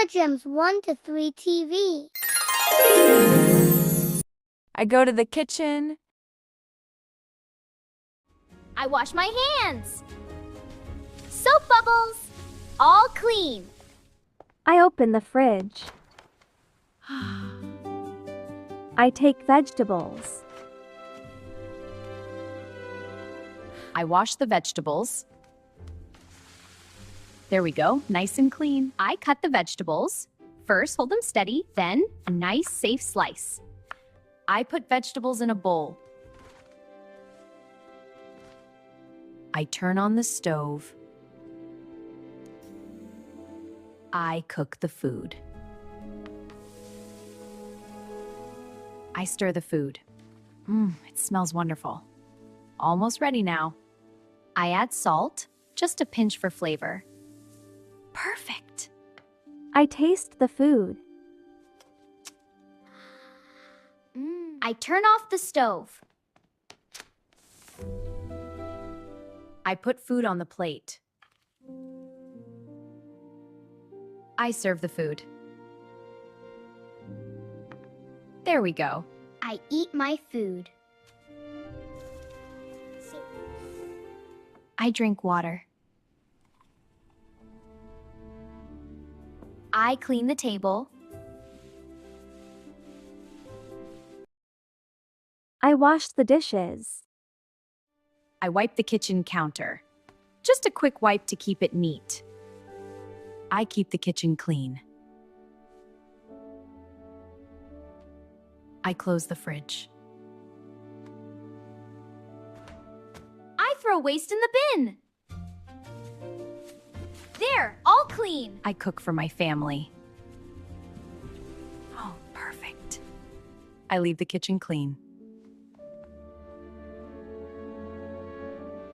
the Gems 1 to 3 TV. I go to the kitchen. I wash my hands. Soap bubbles. All clean. I open the fridge. I take vegetables. I wash the vegetables. There we go, nice and clean. I cut the vegetables. First, hold them steady, then a nice, safe slice. I put vegetables in a bowl. I turn on the stove. I cook the food. I stir the food. It smells wonderful. Almost ready now. I add salt, just a pinch for flavor. Perfect. I taste the food. I turn off the stove. I put food on the plate. I serve the food. There we go. I eat my food. I drink water. I clean the table. I wash the dishes. I wipe the kitchen counter. Just a quick wipe to keep it neat. I keep the kitchen clean. I close the fridge. I throw waste in the bin. There, all clean. I cook for my family. Oh, perfect. I leave the kitchen clean.